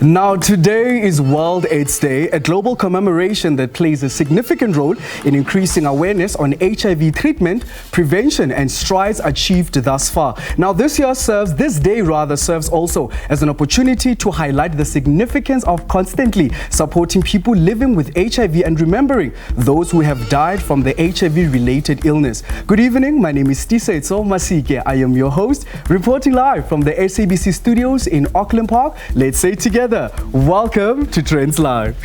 Now, today is World AIDS Day, a global commemoration that plays a significant role in increasing awareness on HIV treatment, prevention, and strides achieved thus far. Now, this day serves also as an opportunity to highlight the significance of constantly supporting people living with HIV and remembering those who have died from the HIV-related illness. Good evening, my name is Lebo Mashile. I am your host, reporting live from the SABC studios in Auckland Park. Let's say together, welcome to Trendz Live.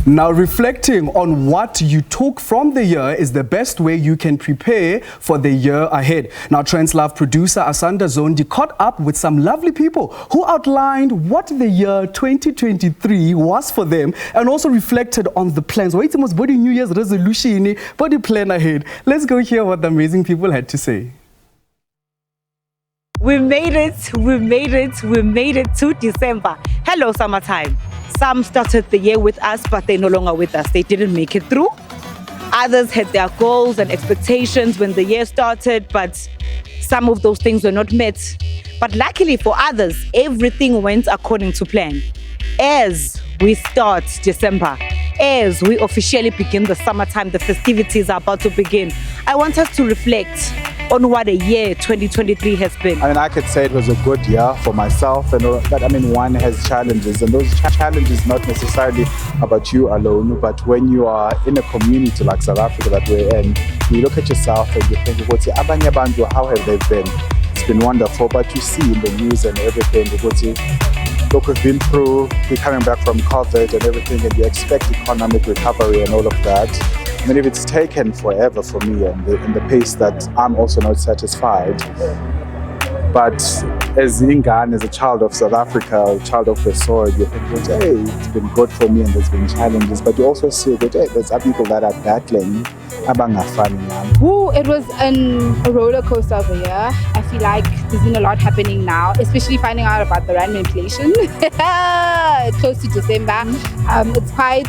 Now, reflecting on what you took from the year is the best way you can prepare for the year ahead. Now, Trendz Live producer Asanda Zondi caught up with some lovely people who outlined what the year 2023 was for them and also reflected on the plans. Wait, it was body New Year's resolution, body plan ahead. Let's go hear what the amazing people had to say. We made it to December. Hello, summertime. Some started the year with us, but they're no longer with us. They didn't make it through. Others had their goals and expectations when the year started, but some of those things were not met. But luckily for others, everything went according to plan. As we start December, as we officially begin the summertime, the festivities are about to begin. I want us to reflect on what a year 2023 has been. I mean, I could say it was a good year for myself, but I mean, one has challenges, and those challenges not necessarily about you alone, but when you are in a community like South Africa that we're in, you look at yourself and you think, abanye bantu, how have they been? It's been wonderful, but you see in the news and everything, look, we've been through, we're coming back from COVID and everything, and you expect economic recovery and all of that. I mean, if it's taken forever for me and in the pace that I'm also not satisfied, but as Ingan, as a child of South Africa, a child of the soil, you think, hey, it's been good for me and there's been challenges, but you also see that, hey, there's other people that are battling. It was a roller coaster of a year. I feel like there's been a lot happening now, especially finding out about the rand inflation. Close to December. It's quite...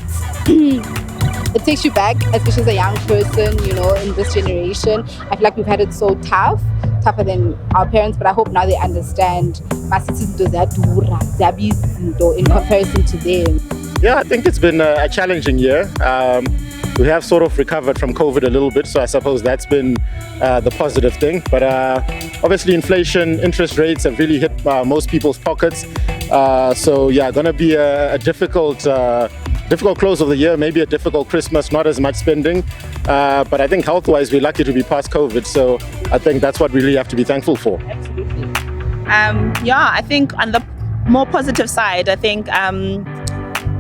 It takes you back, especially as a young person, you know, in this generation. I feel like we've had it so tougher than our parents, but I hope now they understand in comparison to them. Yeah, I think it's been a challenging year. We have sort of recovered from COVID a little bit, so I suppose that's been the positive thing. But obviously inflation, interest rates have really hit most people's pockets. So yeah, gonna be a difficult close of the year, maybe a difficult Christmas, not as much spending. But I think health-wise, we're lucky to be past COVID. So I think that's what we really have to be thankful for. Absolutely. I think on the more positive side, I think,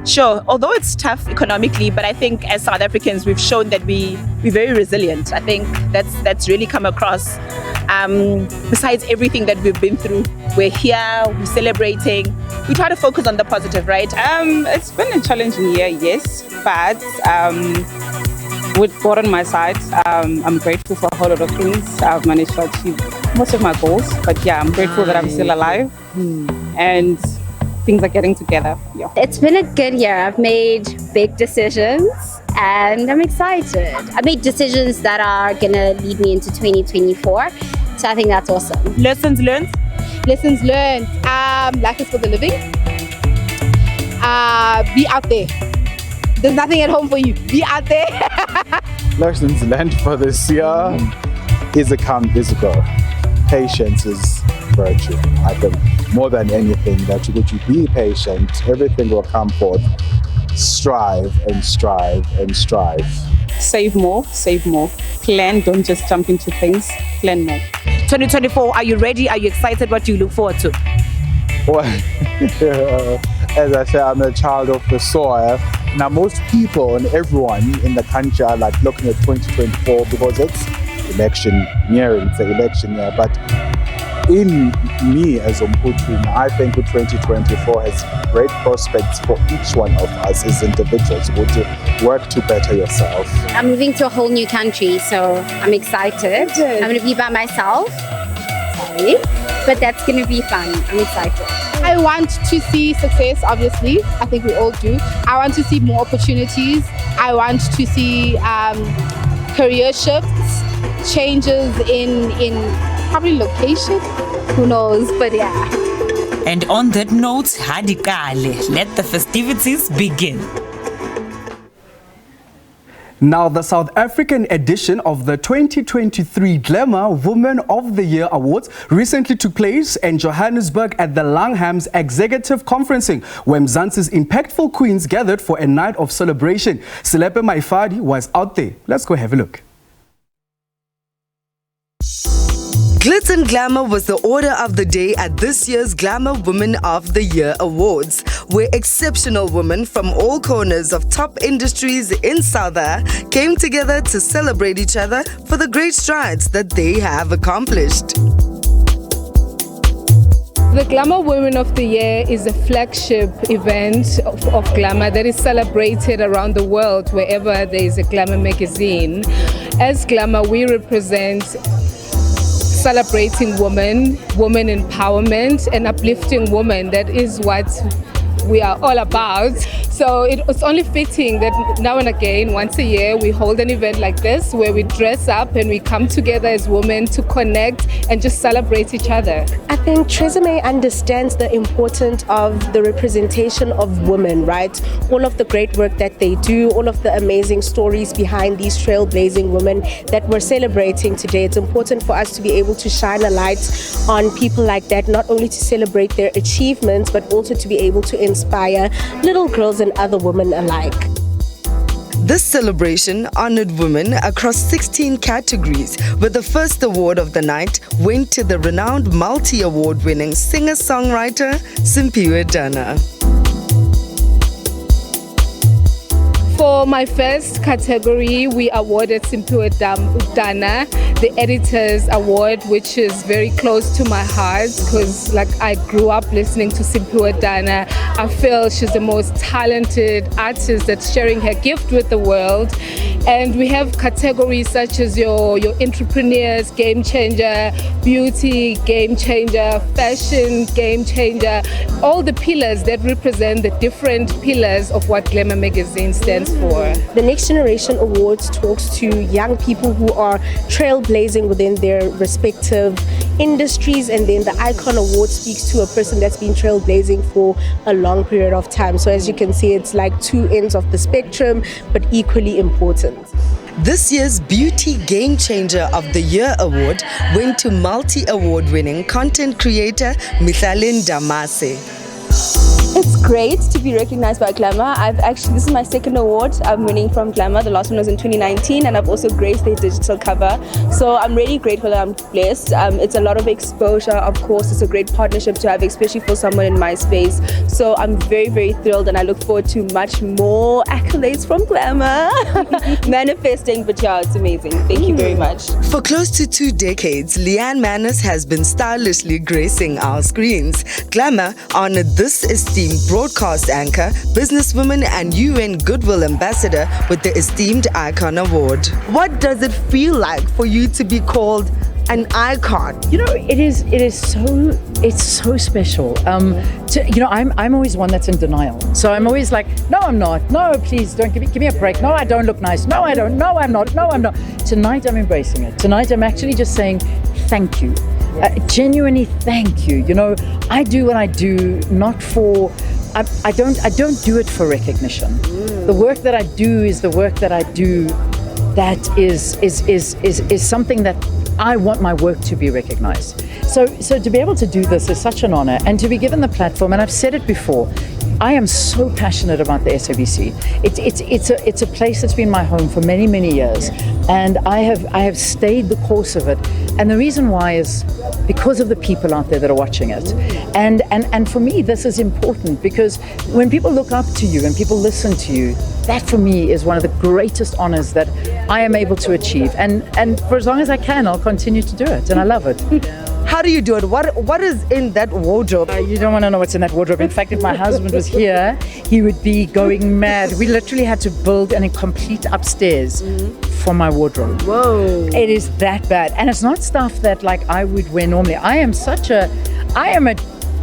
sure, although it's tough economically, but I think as South Africans, we've shown that we're very resilient. I think that's really come across. Besides everything that we've been through, we're here, we're celebrating. We try to focus on the positive, right? It's been a challenging year, yes, but with God on my side, I'm grateful for a whole lot of things. I've managed to achieve most of my goals, but yeah, I'm grateful that I'm still alive and things are getting together. Yeah. It's been a good year. I've made big decisions and I'm excited. I made decisions that are gonna lead me into 2024, so I think that's awesome. Lessons learned? Lessons learned. Life is for the living. Be out there. There's nothing at home for you. Be out there. Lessons learned for this year is is go. Patience is virtue. I think more than anything, that you be patient, everything will come forth. Strive and strive and strive. Save more. Plan, don't just jump into things. Plan more. 2024, are you ready? Are you excited? What do you look forward to? Well, as I said, I'm a child of the soil. Now, most people and everyone in the country are like looking at 2024 because it's nearing the election year. But in me as Umputu, I think 2024 has great prospects for each one of us as individuals to work to better yourself. I'm moving to a whole new country, so I'm excited. I'm going to be by myself. Sorry. But that's going to be fun. I'm excited. I want to see success, obviously. I think we all do. I want to see more opportunities. I want to see career shifts, changes in probably location. Who knows? But yeah. And on that note, hadikale, let the festivities begin. Now, the South African edition of the 2023 Glamour Women of the Year Awards recently took place in Johannesburg at the Langham's Executive Conferencing, where Mzansi's impactful queens gathered for a night of celebration. Lebo Mashile was out there. Let's go have a look. Glitz and glamour was the order of the day at this year's Glamour Women of the Year Awards, where exceptional women from all corners of top industries in Southern came together to celebrate each other for the great strides that they have accomplished. The Glamour Women of the Year is a flagship event of glamour that is celebrated around the world wherever there is a glamour magazine. As Glamour, we represent celebrating women empowerment and uplifting women. That is what we are all about. So it's only fitting that now and again, once a year, we hold an event like this where we dress up and we come together as women to connect and just celebrate each other. I think Trezame understands the importance of the representation of women, right? All of the great work that they do, all of the amazing stories behind these trailblazing women that we're celebrating today. It's important for us to be able to shine a light on people like that, not only to celebrate their achievements, but also to be able to inspire little girls and other women alike. This celebration honored women across 16 categories, where the first award of the night went to the renowned multi-award winning singer-songwriter Simpiwe Dana. For my first category, we awarded Simpiwe Dana the Editor's Award, which is very close to my heart because I grew up listening to Simpiwe Dana. I feel she's the most talented artist that's sharing her gift with the world. And we have categories such as your entrepreneurs, game changer, beauty, game changer, fashion, game changer, all the pillars that represent the different pillars of what Glamour magazine stands for. The Next Generation Awards talks to young people who are trailblazing within their respective industries, and then the Icon Award speaks to a person that's been trailblazing for a long period of time. So as you can see, it's like two ends of the spectrum, but equally important. This year's Beauty Game Changer of the Year award went to multi-award winning content creator Mithalin Damase. It's great to be recognized by Glamour. This is my second award I'm winning from Glamour. The last one was in 2019, and I've also graced their digital cover. So I'm really grateful that I'm blessed. It's a lot of exposure, of course. It's a great partnership to have, especially for someone in my space. So I'm very, very thrilled, and I look forward to much more accolades from Glamour. Manifesting, but yeah, it's amazing. Thank you very much. For close to 2 decades, Leanne Manus has been stylishly gracing our screens. Glamour honored this esteemed broadcast anchor, businesswoman and UN Goodwill Ambassador with the esteemed Icon Award. What does it feel like for you to be called an icon? You know, it's so special. I'm always one that's in denial. So I'm always like, no, I'm not. No, please don't give me a break. No, I don't look nice. No, I don't. No, I'm not. No, I'm not. Tonight I'm embracing it. Tonight I'm actually just saying thank you. Genuinely thank you. You know, I do what I do not for. I don't do it for recognition. The work that I do is the work that I do. That is something that I want my work to be recognized. So to be able to do this is such an honor, and to be given the platform. And I've said it before. I am so passionate about the SABC. It's a place that's been my home for many, many years, and I have stayed the course of it. And the reason why is because of the people out there that are watching it. And for me, this is important because when people look up to you and people listen to you, that for me is one of the greatest honors that I am able to achieve. And for as long as I can, I'll continue to do it, and I love it. How do you do it? What is in that wardrobe? You don't want to know what's in that wardrobe. In fact, if my husband was here, he would be going mad. We literally had to build a complete upstairs for my wardrobe. Whoa. It is that bad. And it's not stuff that I would wear normally. I am a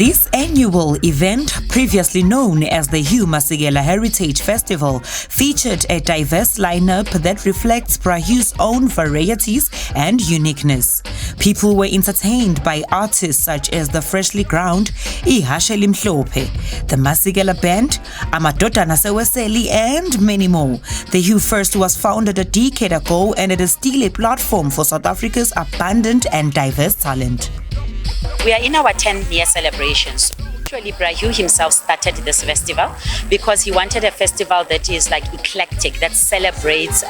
This annual event, previously known as the Hugh Masekela Heritage Festival, featured a diverse lineup that reflects Bra Hugh's own varieties and uniqueness. People were entertained by artists such as the freshly crowned HughFest, the Masekela Band, SABC, and many more. The HughFest was founded a decade ago, and it is still a platform for South Africa's abundant and diverse talent. We are in our 10th-year celebrations. Actually, Bra Hugh himself started this festival because he wanted a festival that is like eclectic, that celebrates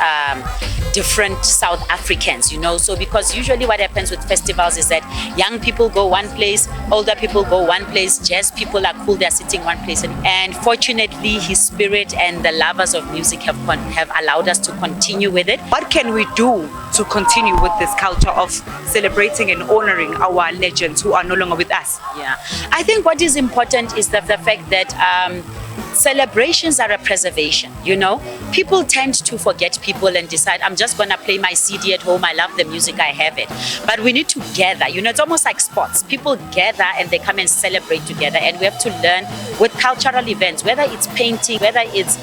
different South Africans, you know. So because usually what happens with festivals is that young people go one place, older people go one place, jazz people are cool, they're sitting one place. And fortunately, his spirit and the lovers of music have allowed us to continue with it. What can we do to continue with this culture of celebrating and honoring our legends who are no longer with us? Yeah, I think what is important is the fact that celebrations are a preservation, you know. People tend to forget people and decide, I'm just going to play my CD at home, I love the music, I have it. But we need to gather, you know, it's almost like sports. People gather and they come and celebrate together, and we have to learn with cultural events, whether it's painting, whether it's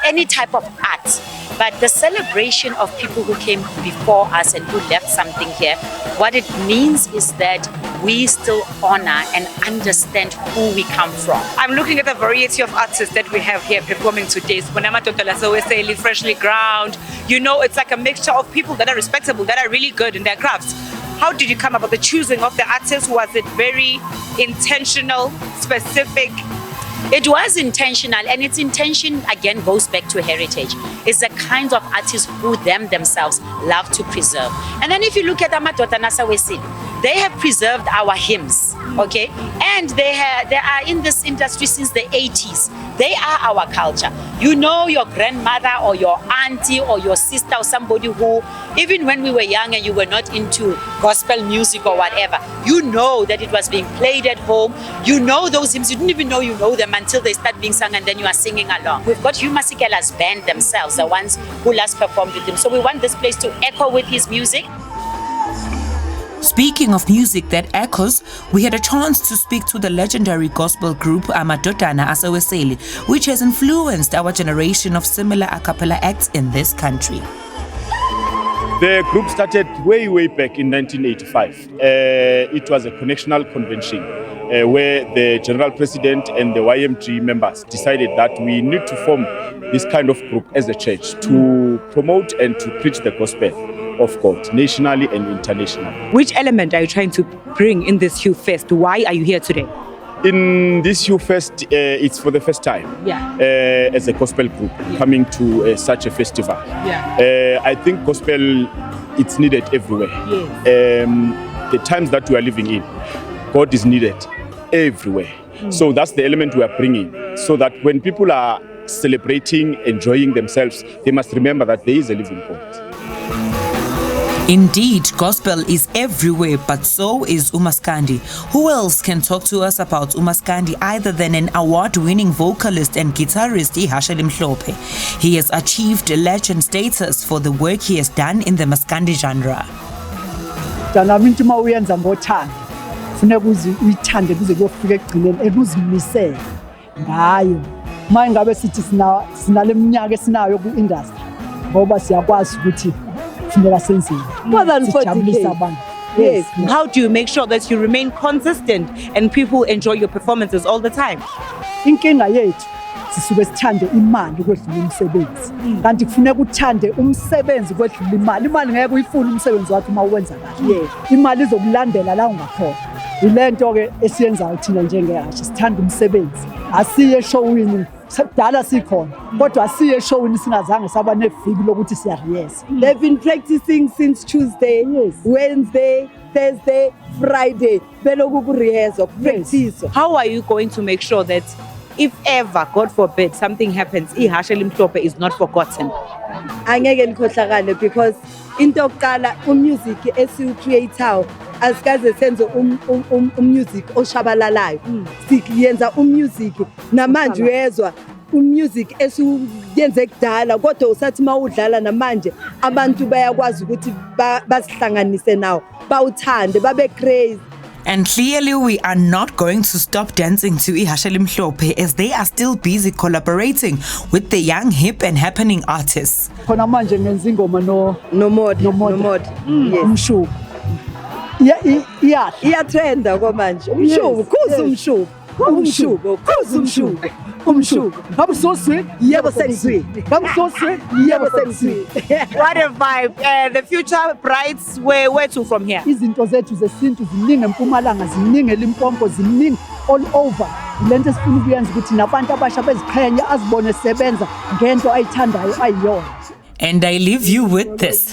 any type of art. But the celebration of people who came before us and who left something here, what it means is that we still honor and understand who we come from. I'm looking at the variety of artists that we have here performing today. Freshly ground. You know, it's like a mixture of people that are respectable, that are really good in their crafts. How did you come about the choosing of the artists? Was it very intentional, specific? It was intentional, and its intention again goes back to heritage. It's the kinds of artists who themselves love to preserve. And then if you look at SABC, they have preserved our hymns, okay? And they are in this industry since the 80s. They are our culture. You know, your grandmother or your auntie or your sister or somebody who, even when we were young and you were not into gospel music or whatever, you know that it was being played at home. You know those hymns. You didn't even know you know them until they start being sung, and then you are singing along. We've got Hugh Masekela's band themselves, the ones who last performed with him. So we want this place to echo with his music. Speaking of music that echoes, we had a chance to speak to the legendary gospel group SABC, which has influenced our generation of similar a cappella acts in this country. The group started way back in 1985. It was a connectional convention where the general president and the YMG members decided that we need to form this kind of group as a church to promote and to preach the gospel of God, nationally and internationally. Which element are you trying to bring in this HughFest? Why are you here today? In this HughFest, it's for the first time as a gospel group coming to such a festival. I think gospel, it's needed everywhere. The times that we are living in, God is needed everywhere. So that's the element we are bringing, so that when people are celebrating, enjoying themselves, they must remember that there is a living God. Indeed, gospel is everywhere, but so is Umaskandi. Who else can talk to us about Umaskandi other than an award-winning vocalist and guitarist HughFest? He has achieved legend status for the work he has done in the Maskandi genre. More than 40K. Yes. How do you make sure that you remain consistent and people enjoy your performances all the time? Inkinga yethu sisuke sithande imali ukwedlula umsebenzi. Kanti kufuneka uthande umsebenzi ukwedlula imali. Imali ngeke uyifune umsebenzi wakho uma uwenza kahle. Imali izokulandela la ungakhona. Ilento ke esiyenzayo thina njengehashe sithanda umsebenzi. Asiye showini sakudala sikhona kodwa asiye showini singazange saba neviki lokuthi siyariyeza. They've been practicing since Tuesday, Wednesday, Thursday, Friday. How are you going to make sure that if ever, God forbid, something happens, HughFest is not forgotten? Angeke nikhohlakale, because into yokuqala umusic esiwucreateayo asikaze senze music oshabalalayo. Siyenza umusic namanje uyezwa umusic esiyenze kudala kodwa usathi mawudlala namanje abantu bayakwazi ukuthi basihlanganise nawo bawuthande babe crazy. And clearly we are not going to stop dancing to Ihasheli Mhlophe as they are still busy collaborating with the young, hip and happening artists. Khona manje ngenza ingoma no mod umshubu iyatrenda kwamanje umshubu khuza umshubu I'm so sweet, yebo sexy. I'm so sweet, yebo sexy. What a vibe. The future brides, where to from here? Izinto zethu zesintu ziningi eMpumalanga, ziningi eLimpopo, ziningi all over. Lento sifuna ukuyenza ukuthi nabantu abasha beziqhenye azibone sebenza ngento ayithandayo ayiyona. And I leave you with this.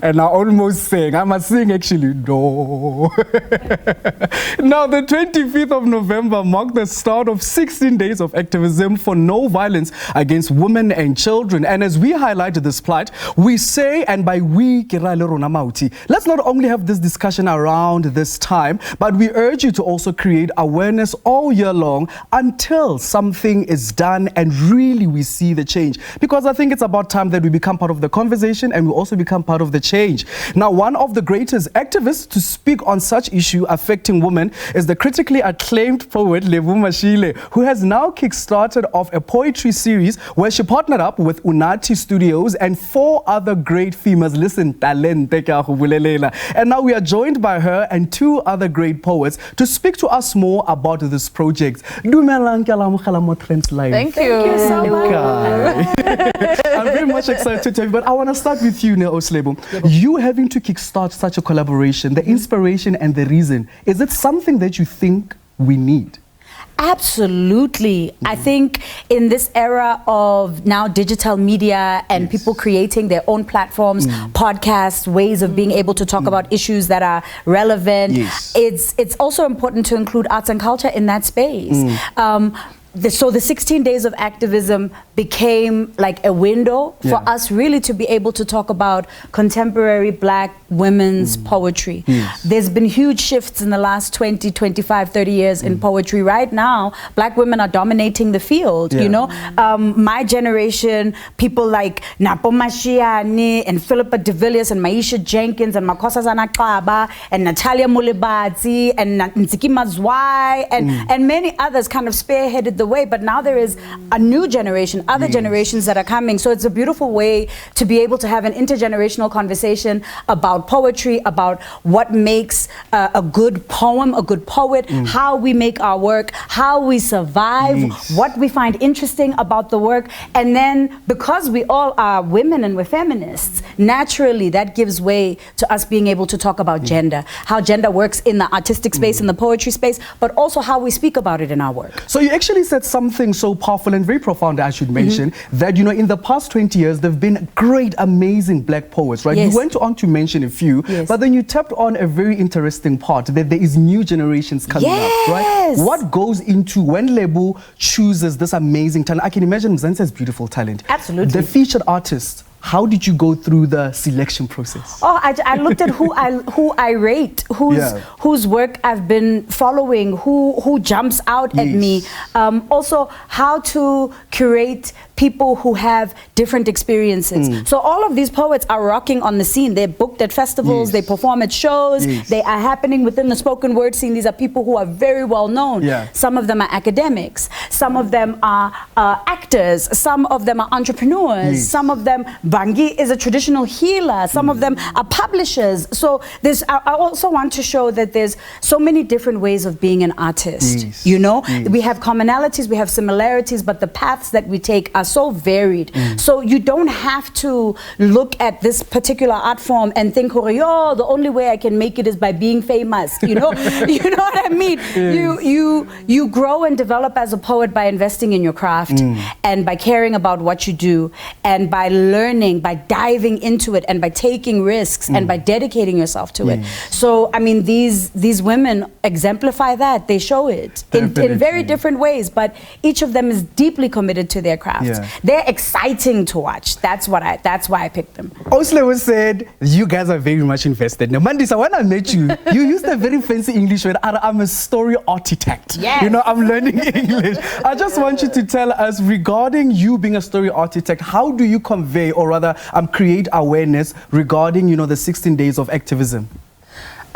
And I almost sang. I must sing actually. No. Now, the 25th of November marked the start of 16 days of activism for no violence against women and children. And as we highlighted this plight, we say, and by we, let's not only have this discussion around this time, but we urge you to also create awareness all year long until something is done and really we see the change. Because I think it's about time that we become part of the conversation and we also become part of the change. Now, one of the greatest activists to speak on such issue affecting women is the critically acclaimed poet Lebo Mashile, who has now kick-started off a poetry series where she partnered up with Unati Studios and 4 other great females. Listen, talent. And now we are joined by her and 2 other great poets to speak to us more about this project. Thank you so much. I'm very much excited to have you, but I want to start with you, Lebo. You having to kickstart such a collaboration, the inspiration and the reason, is it something that you think we need? Absolutely. I think in this era of now digital media and people creating their own platforms, podcasts, ways of being able to talk about issues that are relevant, it's also important to include arts and culture in that space. So the 16 days of activism became like a window for us really to be able to talk about contemporary Black women's poetry. There's been huge shifts in the last 20, 25, 30 years in poetry. Right now, Black women are dominating the field, you know. My generation, people like Napo Mashiane and Philippa de Villiers and Maisha Jenkins and Makosa Zanakaba and Natalia Mulibadzi and Nziki Mazwai and many others kind of spearheaded the way, but now there is a new generation, other generations that are coming. So it's a beautiful way to be able to have an intergenerational conversation about poetry, about what makes a good poem, a good poet, how we make our work, how we survive, what we find interesting about the work. And then because we all are women and we're feminists, naturally that gives way to us being able to talk about gender, how gender works in the artistic space, in the poetry space, but also how we speak about it in our work. So you actually said something so powerful and very profound, I should mention, that, you know, in the past 20 years, there have been great, amazing Black poets, right? You went on to mention a few, but then you tapped on a very interesting part, that there is new generations coming up, right? What goes into when Lebo chooses this amazing talent? I can imagine Mzansi has beautiful talent. Absolutely. The featured artist, how did you go through the selection process? Oh, I looked at who I rate, whose work I've been following, who jumps out at me. Also, how to curate people who have different experiences. So all of these poets are rocking on the scene. They're booked at festivals, they perform at shows, they are happening within the spoken word scene. These are people who are very well known. Some of them are academics, some of them are actors, some of them are entrepreneurs, some of them, Bangi is a traditional healer, some of them are publishers. So I also want to show that there's so many different ways of being an artist. You know, we have commonalities, we have similarities, but the paths that we take are are so varied. So you don't have to look at this particular art form and think, oh, the only way I can make it is by being famous. You know, you know what I mean? You grow and develop as a poet by investing in your craft and by caring about what you do and by learning, by diving into it and by taking risks and by dedicating yourself to it. So, I mean, these women exemplify that. They show it in very different ways, but each of them is deeply committed to their craft. They're exciting to watch. That's why I picked them. Oslewo said, you guys are very much invested. Now, Mandisa, when I met you, you used a very fancy English word. I'm a story architect. Yes. You know, I'm learning English. I just want you to tell us, regarding you being a story architect, how do you convey, or rather create awareness regarding, you know, the 16 days of activism?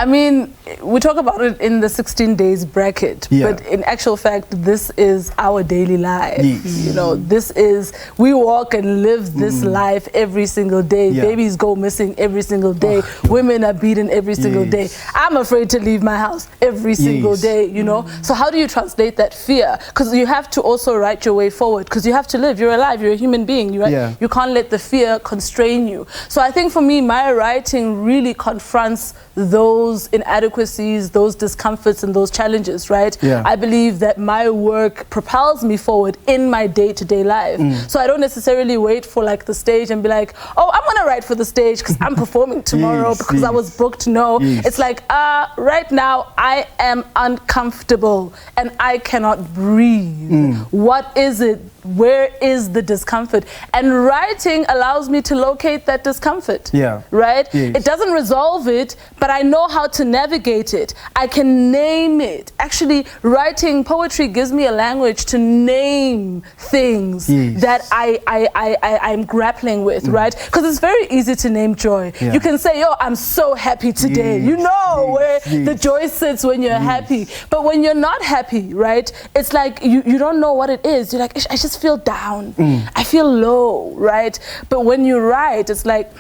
I mean, we talk about it in the 16 days bracket, but in actual fact, this is our daily life. You know, this is, we walk and live this life every single day. Babies go missing every single day. Women are beaten every single day. I'm afraid to leave my house every single day, you know? So how do you translate that fear? Because you have to also write your way forward, because you have to live. You're alive. You're a human being. You can't let the fear constrain you. So I think for me, my writing really confronts those inadequacies, those discomforts and those challenges, right? I believe that my work propels me forward in my day-to-day life. So I don't necessarily wait for like the stage and be like, oh, I'm gonna write for the stage because I'm performing tomorrow because I was booked. No, it's like, right now I am uncomfortable and I cannot breathe. What is it? Where is the discomfort? And writing allows me to locate that discomfort. Right? It doesn't resolve it, but I know how to navigate it. I can name it. Actually, writing poetry gives me a language to name things that I'm grappling with, right? Because it's very easy to name joy. You can say, yo, I'm so happy today. You know where the joy sits when you're happy. But when you're not happy, right, it's like you don't know what it is. You're like, I just feel down. I feel low, right? But when you write, it's like,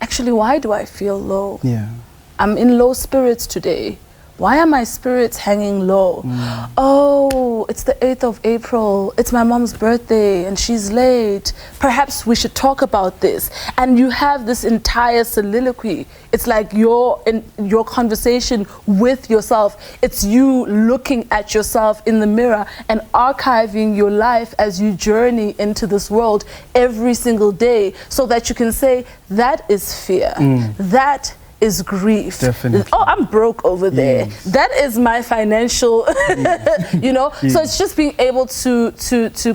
actually, why do I feel low? I'm in low spirits today. Why are my spirits hanging low? Oh, it's the 8th of April. It's my mom's birthday and she's late. Perhaps we should talk about this. And you have this entire soliloquy. It's like your conversation with yourself. It's you looking at yourself in the mirror and archiving your life as you journey into this world every single day so that you can say, that is fear. That is grief. Definitely. Oh, I'm broke over there. That is my financial, you know? So it's just being able to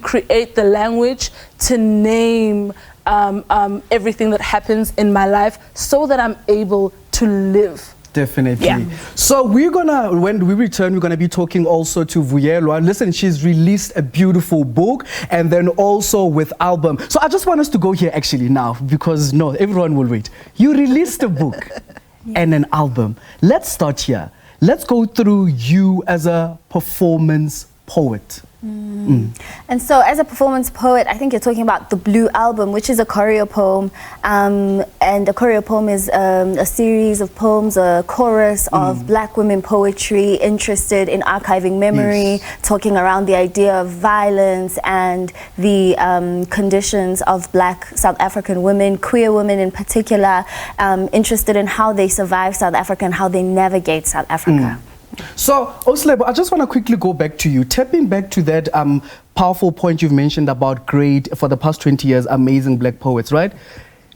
create the language to name everything that happens in my life so that I'm able to live. Definitely. So we're gonna, when we return, we're gonna be talking also to Vuyelwa. Listen, she's released a beautiful book and then also with album. So I just want us to go here actually now because no, everyone will wait. You released a book and an album. Let's start here. Let's go through you as a performance poet. And so as a performance poet, I think you're talking about the Blue album, which is a choreo poem. And a choreo poem is a series of poems, a chorus of Black women poetry interested in archiving memory, talking around the idea of violence and the conditions of Black South African women, queer women in particular, interested in how they survive South Africa and how they navigate South Africa. So, Oslebo, I just want to quickly go back to you, tapping back to that powerful point you've mentioned about great, for the past 20 years, amazing Black poets, right?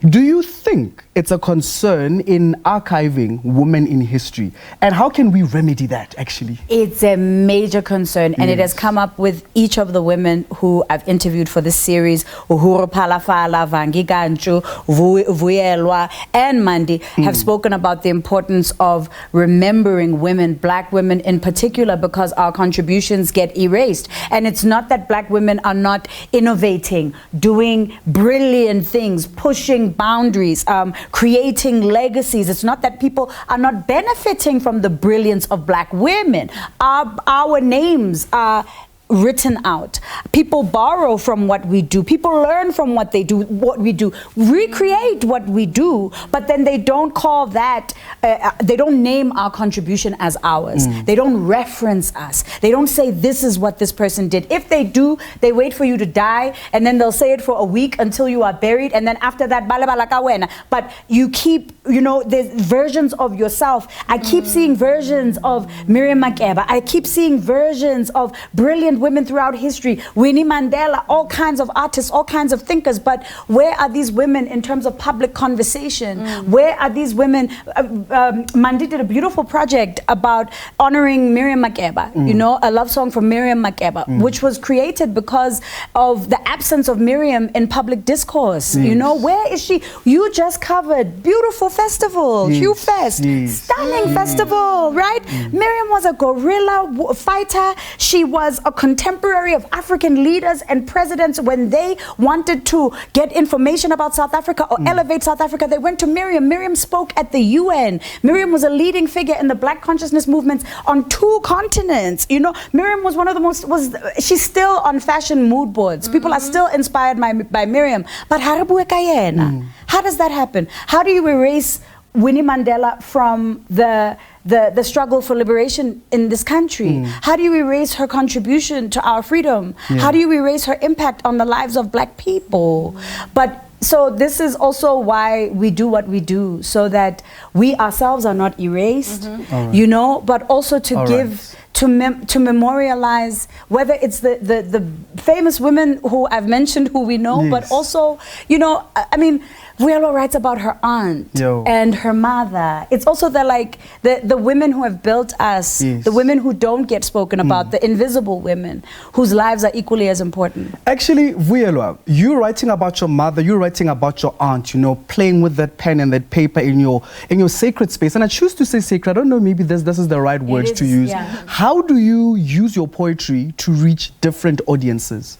Do you think it's a concern in archiving women in history? And how can we remedy that, actually? It's a major concern, and it has come up with each of the women who I've interviewed for this series. Uhuru Palafala, Vangi Ganchu, Vuyelwa, and Mandi have spoken about the importance of remembering women, Black women in particular, because our contributions get erased. And it's not that Black women are not innovating, doing brilliant things, pushing boundaries, creating legacies. It's not that people are not benefiting from the brilliance of Black women. Our names are written out. People borrow from what we do. People learn from what they do, what we do, recreate what we do, but then they don't call that, they don't name our contribution as ours. They don't reference us. They don't say this is what this person did. If they do, they wait for you to die, and then they'll say it for a week until you are buried, and then after that, but you keep, you know, there's versions of yourself. I keep seeing versions of Miriam Makeba. I keep seeing versions of brilliant women throughout history, Winnie Mandela, all kinds of artists, all kinds of thinkers, but where are these women in terms of public conversation? Where are these women? Mandi did a beautiful project about honoring Miriam Makeba, you know, a love song from Miriam Makeba, which was created because of the absence of Miriam in public discourse. You know, where is she? You just covered beautiful festival, HughFest, stunning festival, right? Miriam was a guerrilla fighter. She was a contemporary of African leaders and presidents. When they wanted to get information about South Africa or elevate South Africa, they went to Miriam. Miriam spoke at the UN. Miriam was a leading figure in the Black consciousness movements on 2 continents. You know, Miriam was one of the most, she's still on fashion mood boards. People are still inspired by Miriam. But how does that happen? How do you erase Winnie Mandela from the struggle for liberation in this country? How do you erase her contribution to our freedom? How do you erase her impact on the lives of Black people? But so this is also why we do what we do, so that we ourselves are not erased, you know, but also to give, to memorialize, whether it's the famous women who I've mentioned, who we know, but also, you know, I mean, Vuyelwa writes about her aunt and her mother. It's also the women who have built us, the women who don't get spoken about, the invisible women whose lives are equally as important. Actually, Vuyelwa, you're writing about your mother, you're writing about your aunt, you know, playing with that pen and that paper in your sacred space. And I choose to say sacred. I don't know, maybe this is the right word to use. How do you use your poetry to reach different audiences?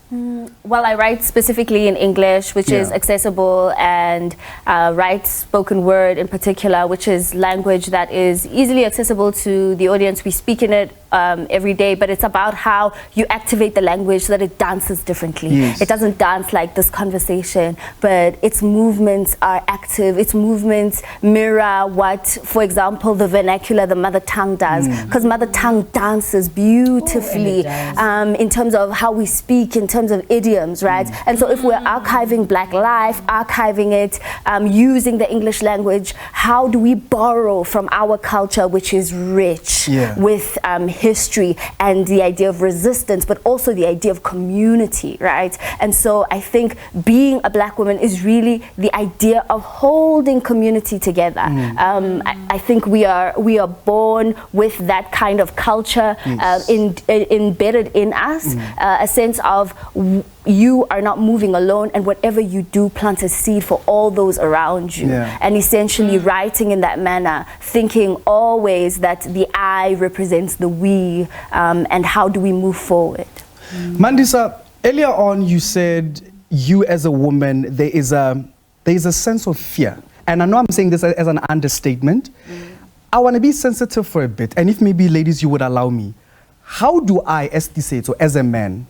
Well, I write specifically in English, which is accessible, and write spoken word in particular, which is language that is easily accessible to the audience. We speak in it every day, but it's about how you activate the language so that it dances differently. It doesn't dance like this conversation, but its movements are active. Its movements mirror what, for example, the vernacular, the mother tongue does, because mother tongue dances beautifully in terms of how we speak, in terms of idioms, right? And so if we're archiving Black life, archiving it, using the English language, how do we borrow from our culture, which is rich with history and the idea of resistance, but also the idea of community, right? And so I think being a Black woman is really the idea of holding community together. I think we are born with that kind of culture embedded in us, a sense of you are not moving alone, and whatever you do plants a seed for all those around you. And essentially writing in that manner, thinking always that the I represents the we, and how do we move forward. Mandisa, earlier on you said you as a woman, there is a sense of fear. And I know I'm saying this as an understatement. I want to be sensitive for a bit, and if maybe ladies you would allow me. How do I, as Tisetso, as a man,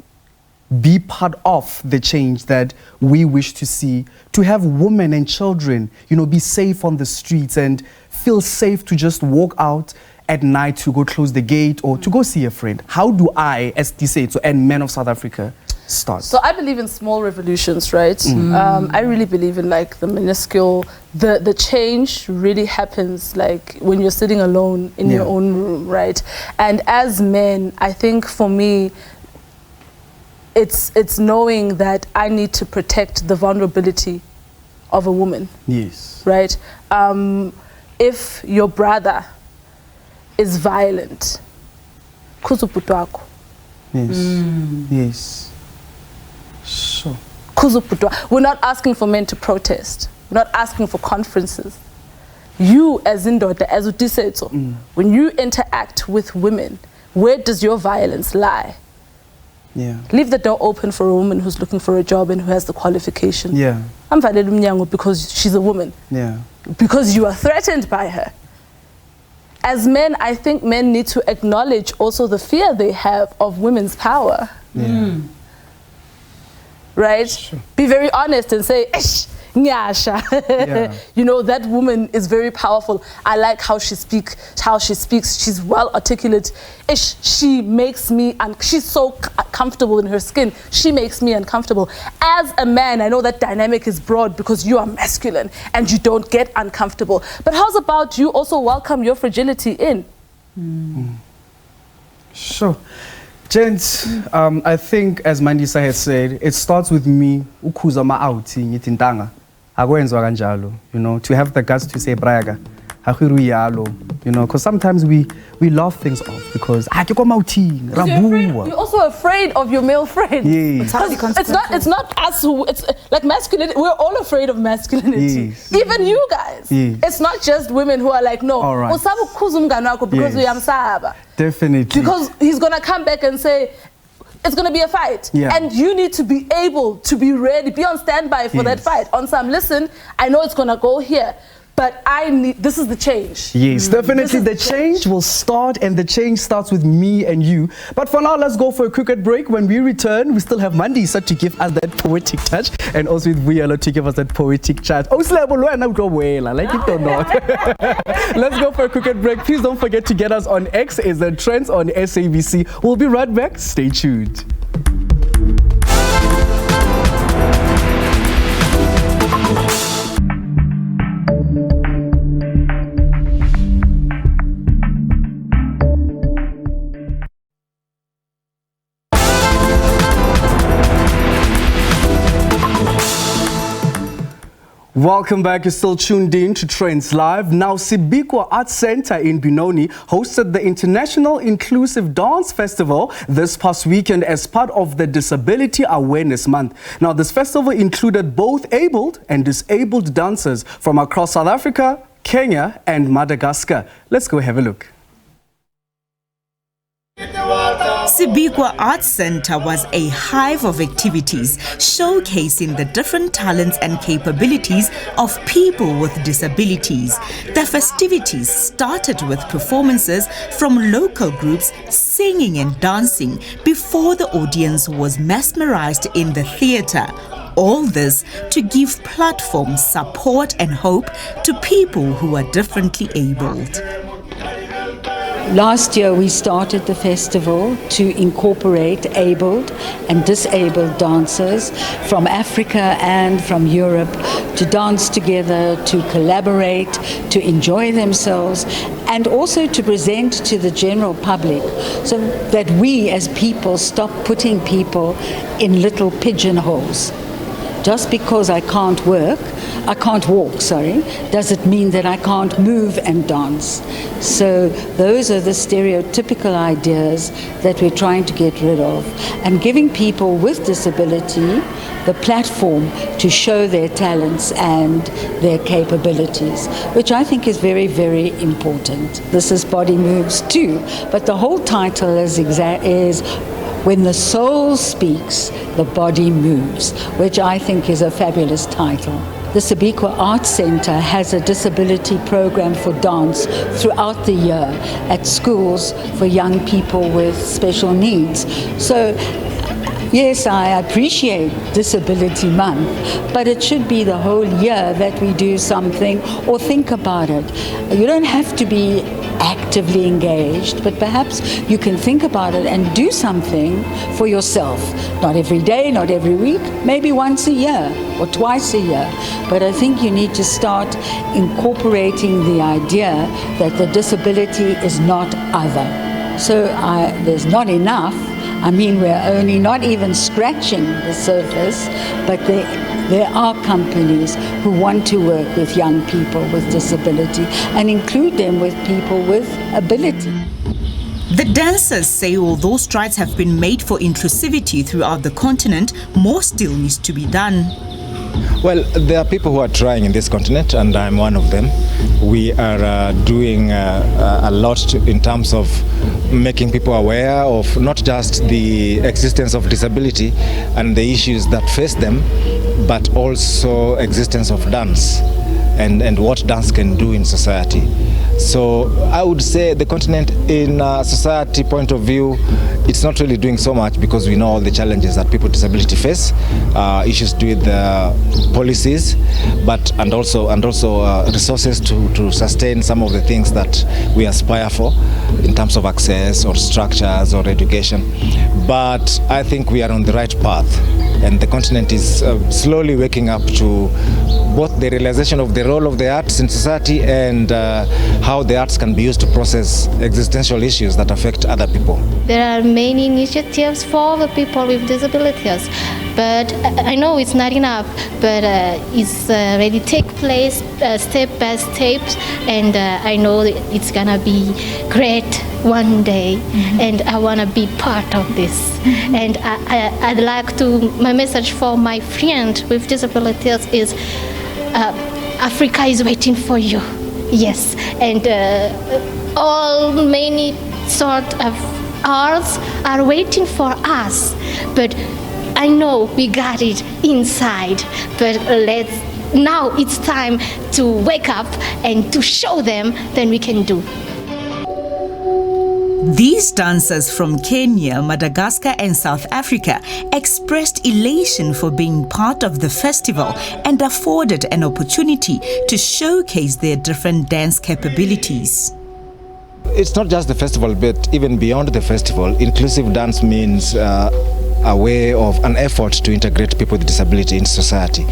be part of the change that we wish to see, to have women and children, you know, be safe on the streets and feel safe to just walk out at night to go close the gate or to go see a friend? How do I, as Tisetso and men of South Africa, start? So I believe in small revolutions, right? I really believe in like the minuscule, the change really happens like when you're sitting alone in your own room, right? And as men, I think for me, it's knowing that I need to protect the vulnerability of a woman. Right? If your brother is violent, Sure. We're not asking for men to protest. We're not asking for conferences. You as Indoda, as Utisetso, when you interact with women, where does your violence lie? Leave the door open for a woman who's looking for a job and who has the qualification. I'm valele umnyango because she's a woman. Because you are threatened by her. As men, I think men need to acknowledge also the fear they have of women's power. Right? Sure. Be very honest and say, Ish, Nyasha. You know, that woman is very powerful. I like how she speaks. She's well articulate. Ish, she makes me, and she's so comfortable in her skin. She makes me uncomfortable. As a man, I know that dynamic is broad because you are masculine and you don't get uncomfortable. But how's about you also welcome your fragility in? Sure. Gents, I think, as Mandisa has said, it starts with me, ukhuza ma-outing, itintanga. You know, to have the guts to say, Braga, you know, because sometimes we laugh things off because you're also afraid of your male friend. Yes. It's not us who, it's like masculinity. We're all afraid of masculinity. Yes. Even you guys. Yes. It's not just women who are like, no, because we am definitely. Because he's gonna come back and say, it's going to be a fight. And you need to be able to be ready, be on standby for that fight. On some, listen, I know it's going to go here, but this is the change. Yes, definitely the change will start, and the change starts with me and you. But for now, let's go for a cricket break. When we return, we still have Mandisa to give us that poetic touch, and also with Vuyelo to give us that poetic chat. Like it or not. Let's go for a cricket break. Please don't forget to get us on X. It's the Trendz on SABC. We'll be right back. Stay tuned. Welcome back. You're still tuned in to Trendz Live. Now, Sibikwa Arts Center in Benoni hosted the International Inclusive Dance Festival this past weekend as part of the Disability Awareness Month. Now, this festival included both abled and disabled dancers from across South Africa, Kenya, and Madagascar. Let's go have a look. Sibikwa Arts Center was a hive of activities showcasing the different talents and capabilities of people with disabilities. The festivities started with performances from local groups singing and dancing before the audience was mesmerized in the theater. All this to give platform, support and hope to people who are differently abled. Last year we started the festival to incorporate abled and disabled dancers from Africa and from Europe to dance together, to collaborate, to enjoy themselves, and also to present to the general public so that we as people stop putting people in little pigeonholes. Just because I can't walk, does it mean that I can't move and dance? So those are the stereotypical ideas that we're trying to get rid of, and giving people with disability the platform to show their talents and their capabilities, which I think is very, very important. This is Body Moves too, but the whole title is When the Soul Speaks, the Body Moves, which I think is a fabulous title. The Sibikwa Arts Center has a disability program for dance throughout the year at schools for young people with special needs. So, yes, I appreciate Disability Month, but it should be the whole year that we do something or think about it. You don't have to be actively engaged, but perhaps you can think about it and do something for yourself. Not every day, not every week, maybe once a year or twice a year. But I think you need to start incorporating the idea that the disability is not other. So there's not enough. I mean, we're only not even scratching the surface, but there are companies who want to work with young people with disability and include them with people with ability. The dancers say although strides have been made for inclusivity throughout the continent, more still needs to be done. Well, there are people who are trying in this continent, and I'm one of them. We are doing a lot in terms of making people aware of not just the existence of disability and the issues that face them, but also existence of dance and what dance can do in society. So I would say the continent in a society point of view, it's not really doing so much because we know all the challenges that people with disability face, issues with policies, but and also resources to sustain some of the things that we aspire for in terms of access or structures or education. But I think we are on the right path, and the continent is slowly waking up to both the realization of the role of the arts in society and how the arts can be used to process existential issues that affect other people. There are many initiatives for the people with disabilities, but I know it's not enough, but it's already take place step by step, and I know it's gonna be great one day, and I want to be part of this. And I'd like to, my message for my friend with disabilities is Africa is waiting for you. Yes, and all many sort of arts are waiting for us, but I know we got it inside, but now it's time to wake up and to show them that we can do. These dancers from Kenya, Madagascar and South Africa expressed elation for being part of the festival and afforded an opportunity to showcase their different dance capabilities. It's not just the festival, but even beyond the festival, inclusive dance means a way of an effort to integrate people with disability in society.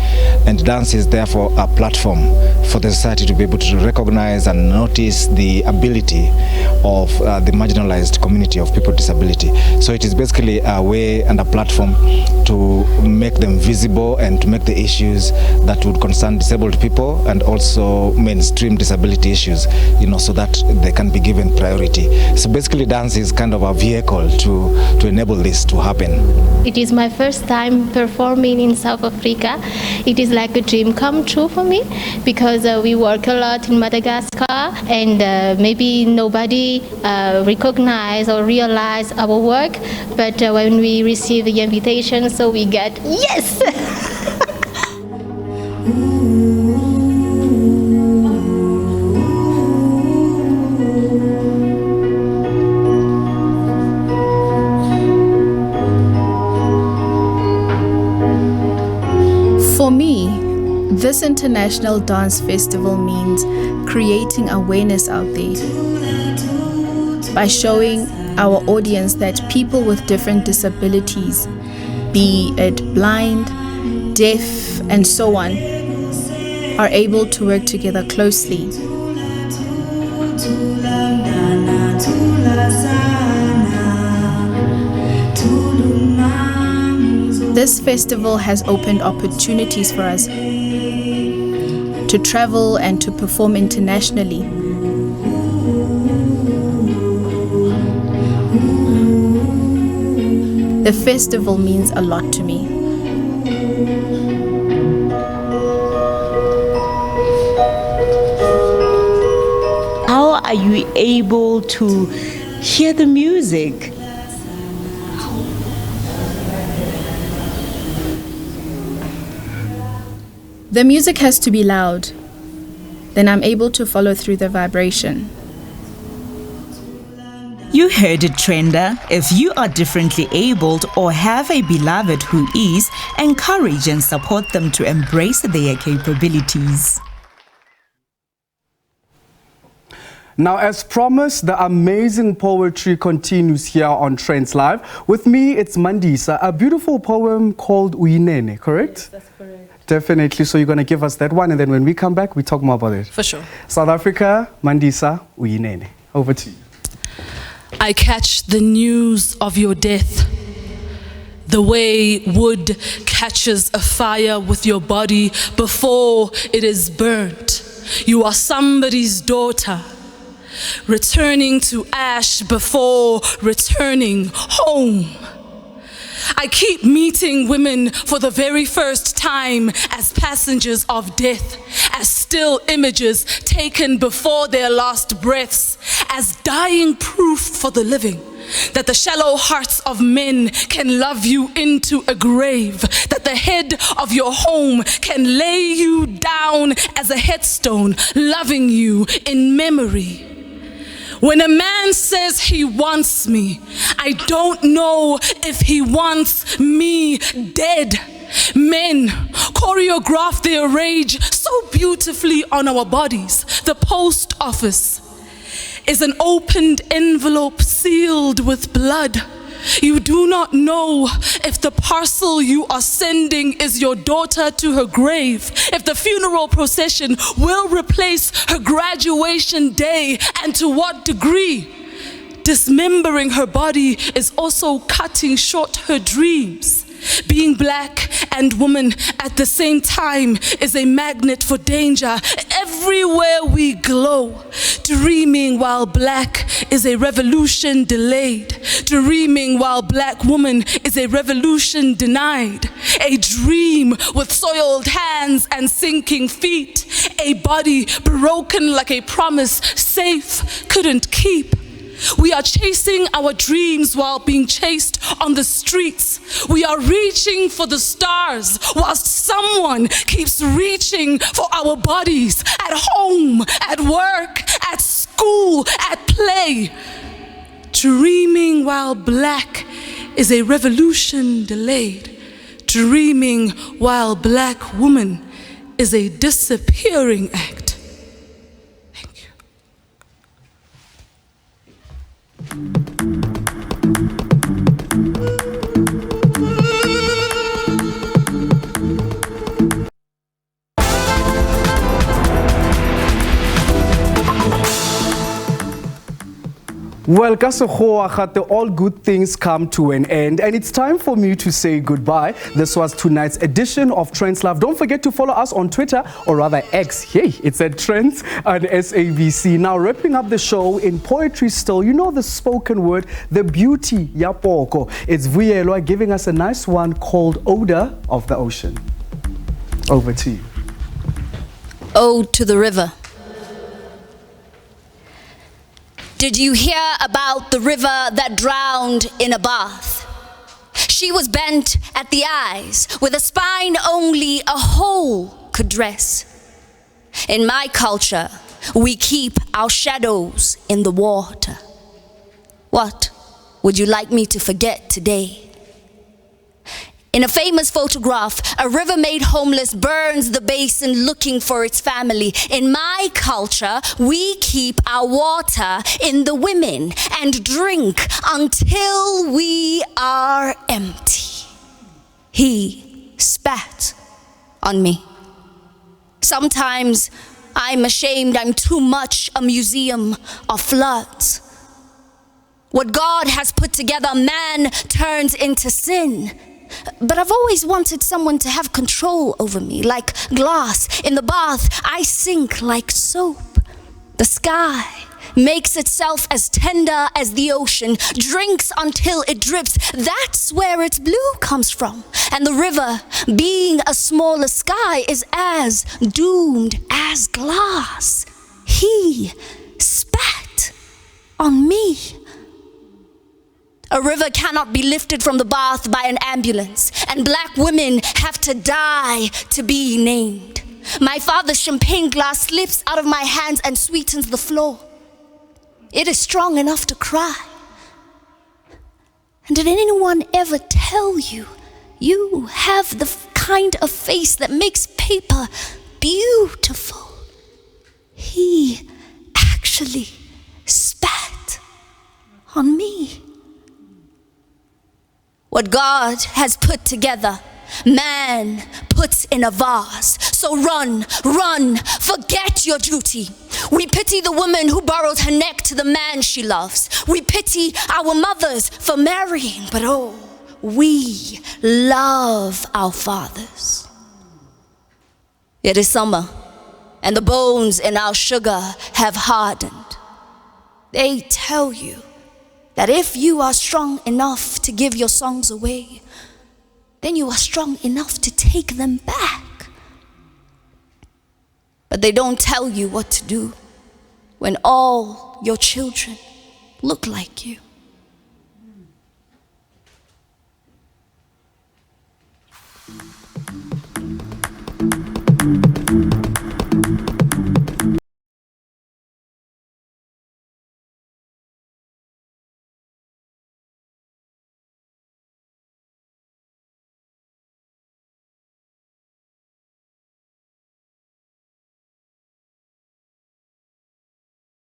And dance is therefore a platform for the society to be able to recognize and notice the ability of the marginalized community of people with disability. So it is basically a way and a platform to make them visible and to make the issues that would concern disabled people and also mainstream disability issues, so that they can be given priority. So basically dance is kind of a vehicle to enable this to happen. It is my first time performing in South Africa. It is like a dream come true for me because we work a lot in Madagascar, and maybe nobody recognize or realize our work, but when we receive the invitation, so we get yes. For me, this international dance festival means creating awareness out there by showing our audience that people with different disabilities, be it blind, deaf, and so on, are able to work together closely. This festival has opened opportunities for us to travel and to perform internationally. The festival means a lot to me. How are you able to hear the music? The music has to be loud, then I'm able to follow through the vibration. You heard it, Trender. If you are differently abled or have a beloved who is, encourage and support them to embrace their capabilities. Now, as promised, the amazing poetry continues here on Trendz Live. With me, it's Mandisa, a beautiful poem called Uyinene, correct? Yes, that's correct. Definitely. So you're going to give us that one, and then when we come back, we talk more about it. For sure. South Africa, Mandisa, Uyinene. Over to you. I catch the news of your death, the way wood catches a fire with your body before it is burnt. You are somebody's daughter, returning to ash before returning home. I keep meeting women for the very first time as passengers of death, as still images taken before their last breaths, as dying proof for the living, that the shallow hearts of men can love you into a grave, that the head of your home can lay you down as a headstone, loving you in memory. When a man says he wants me, I don't know if he wants me dead. Men choreograph their rage so beautifully on our bodies. The post office is an opened envelope sealed with blood. You do not know if the parcel you are sending is your daughter to her grave, if the funeral procession will replace her graduation day, and to what degree. Dismembering her body is also cutting short her dreams. Being black and woman at the same time is a magnet for danger. Everywhere we glow, dreaming while black is a revolution delayed. Dreaming while black woman is a revolution denied. A dream with soiled hands and sinking feet. A body broken like a promise safe couldn't keep. We are chasing our dreams while being chased on the streets. We are reaching for the stars whilst someone keeps reaching for our bodies at home, at work, at school, at play. Dreaming while black is a revolution delayed. Dreaming while black woman is a disappearing act. Well, all good things come to an end, and it's time for me to say goodbye. This was tonight's edition of Trendz Live. Don't forget to follow us on Twitter, or rather X. Hey, it's at Trendz on SABC. Now, wrapping up the show in poetry still, you know the spoken word, the beauty, yapoko. It's Vuyelwa giving us a nice one called Odor of the Ocean. Over to you. Ode to the river. Did you hear about the river that drowned in a bath? She was bent at the eyes, with a spine only a hole could dress. In my culture, we keep our shadows in the water. What would you like me to forget today? In a famous photograph, a river made homeless burns the basin looking for its family. In my culture, we keep our water in the women and drink until we are empty. He spat on me. Sometimes I'm ashamed I'm too much a museum of floods. What God has put together, man turns into sin. But I've always wanted someone to have control over me, like glass. In the bath, I sink like soap. The sky makes itself as tender as the ocean, drinks until it drips. That's where its blue comes from. And the river, being a smaller sky, is as doomed as glass. He spat on me. A river cannot be lifted from the bath by an ambulance, and black women have to die to be named. My father's champagne glass slips out of my hands and sweetens the floor. It is strong enough to cry. And did anyone ever tell you, you have the kind of face that makes paper beautiful? He actually spat on me. What God has put together, man puts in a vase. So run, run, forget your duty. We pity the woman who borrowed her neck to the man she loves. We pity our mothers for marrying, but oh, we love our fathers. It is summer, and the bones in our sugar have hardened. They tell you that if you are strong enough to give your songs away, then you are strong enough to take them back. But they don't tell you what to do when all your children look like you.